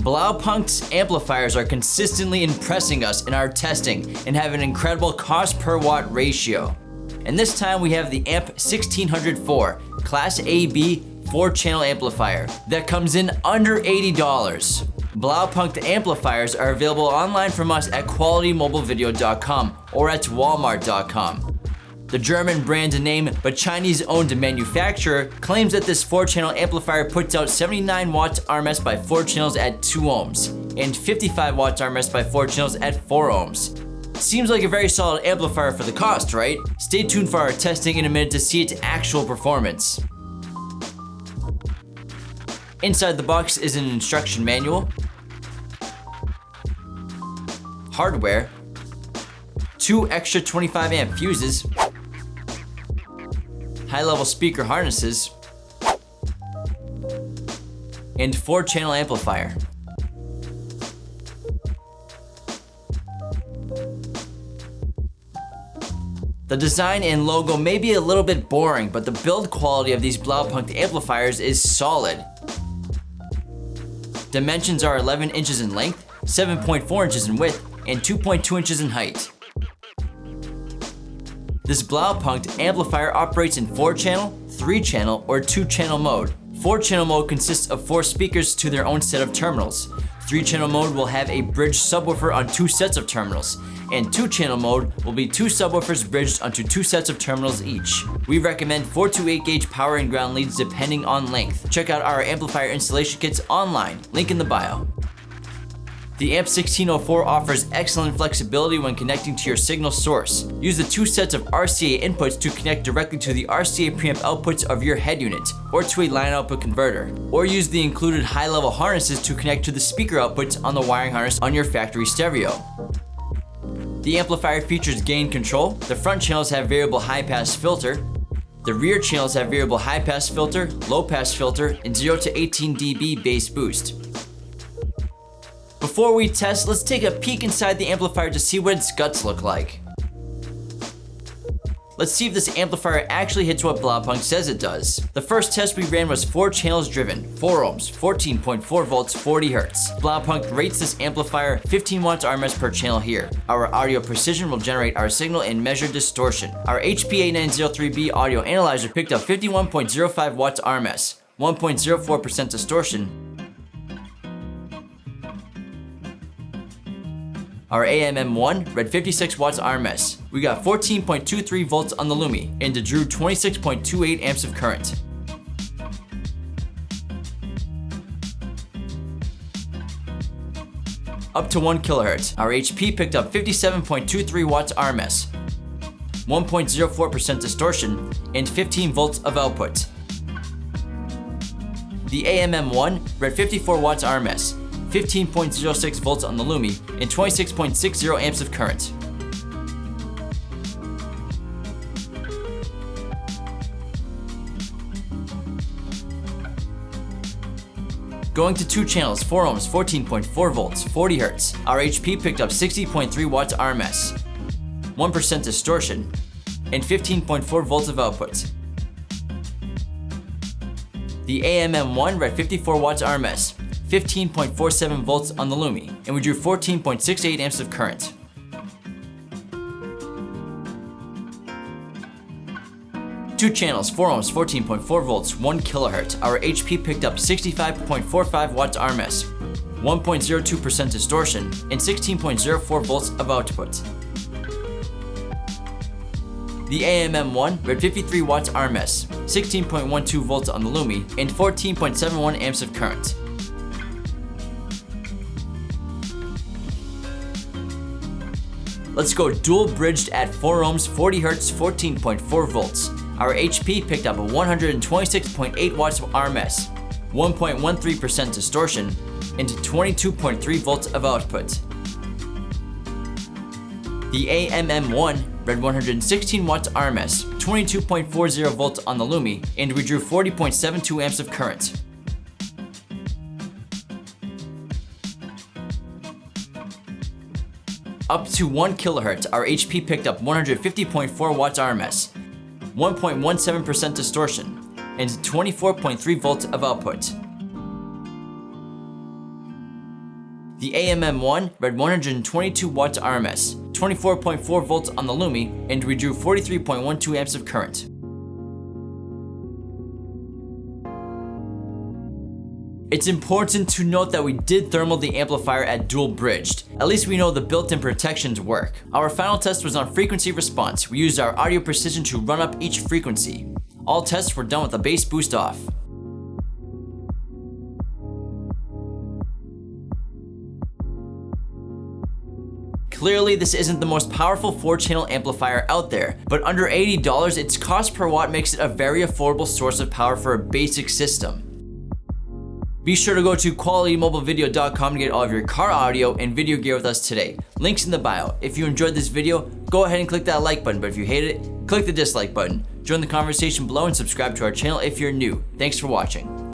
Blaupunkt's amplifiers are consistently impressing us in our testing and have an incredible cost per watt ratio. And this time we have the AMP1604 Class AB 4-channel amplifier that comes in under $80. Blaupunkt amplifiers are available online from us at qualitymobilevideo.com or at walmart.com. The German brand name but Chinese-owned manufacturer claims that this 4-channel amplifier puts out 79 watts RMS by 4 channels at 2 ohms and 55 watts RMS by 4 channels at 4 ohms. Seems like a very solid amplifier for the cost, right? Stay tuned for our testing in a minute to see its actual performance. Inside the box is an instruction manual, hardware, 2 extra 25 amp fuses, high-level speaker harnesses, and 4-channel amplifier. The design and logo may be a little bit boring, but the build quality of these Blaupunkt amplifiers is solid. Dimensions are 11 inches in length, 7.4 inches in width, and 2.2 inches in height. This Blaupunkt amplifier operates in 4-channel, 3-channel, or 2-channel mode. 4-channel mode consists of 4 speakers to their own set of terminals. 3-channel mode will have a bridged subwoofer on 2 sets of terminals, and 2-channel mode will be 2 subwoofers bridged onto 2 sets of terminals each. We recommend 4 to 8 gauge power and ground leads depending on length. Check out our amplifier installation kits online, link in the bio. The AMP1604 offers excellent flexibility when connecting to your signal source. Use the 2 sets of RCA inputs to connect directly to the RCA preamp outputs of your head unit, or to a line output converter. Or use the included high-level harnesses to connect to the speaker outputs on the wiring harness on your factory stereo. The amplifier features gain control. The front channels have variable high-pass filter. The rear channels have variable high-pass filter, low-pass filter, and 0 to 18 dB bass boost. Before we test, let's take a peek inside the amplifier to see what its guts look like. Let's see if this amplifier actually hits what Blaupunkt says it does. The first test we ran was 4 channels driven, 4 ohms, 14.4 volts, 40 Hz. Blaupunkt rates this amplifier 15 watts RMS per channel here. Our audio precision will generate our signal and measure distortion. Our HP8903B audio analyzer picked up 51.05 watts RMS, 1.04% distortion. Our AMM1 read 56 watts RMS. We got 14.23 volts on the Lumi and it drew 26.28 amps of current. Up to 1 kHz, our HP picked up 57.23 watts RMS, 1.04% distortion, and 15 volts of output. The AMM1 read 54 watts RMS, 15.06 volts on the Lumi, and 26.60 amps of current. Going to 2 channels, 4 ohms, 14.4 volts, 40 Hz. Our HP picked up 60.3 watts RMS, 1% distortion, and 15.4 volts of output. The AMM1 read 54 watts RMS, 15.47 volts on the Lumi, and we drew 14.68 amps of current. Two channels, 4 ohms, 14.4 volts, 1 kHz. Our HP picked up 65.45 watts RMS, 1.02% distortion, and 16.04 volts of output. The AMM1 read 53 watts RMS, 16.12 volts on the Lumi, and 14.71 amps of current. Let's go dual bridged at 4 ohms, 40 Hz, 14.4 volts. Our HP picked up a 126.8 watts of RMS, 1.13% distortion, and 22.3 volts of output. The AMM1 read 116 watts RMS, 22.40 volts on the Lumi, and we drew 40.72 amps of current. Up to 1 kHz, our HP picked up 150.4 watts RMS, 1.17% distortion, and 24.3 volts of output. The AMM1 read 122 watts RMS, 24.4 volts on the Lumi, and we drew 43.12 amps of current. It's important to note that we did thermal the amplifier at dual bridged. At least we know the built-in protections work. Our final test was on frequency response. We used our audio precision to run up each frequency. All tests were done with the bass boost off. Clearly, this isn't the most powerful 4-channel amplifier out there, but under $80, its cost per watt makes it a very affordable source of power for a basic system. Be sure to go to qualitymobilevideo.com to get all of your car audio and video gear with us today. Links in the bio. If you enjoyed this video, go ahead and click that like button, but if you hated it, click the dislike button. Join the conversation below and subscribe to our channel if you're new. Thanks for watching.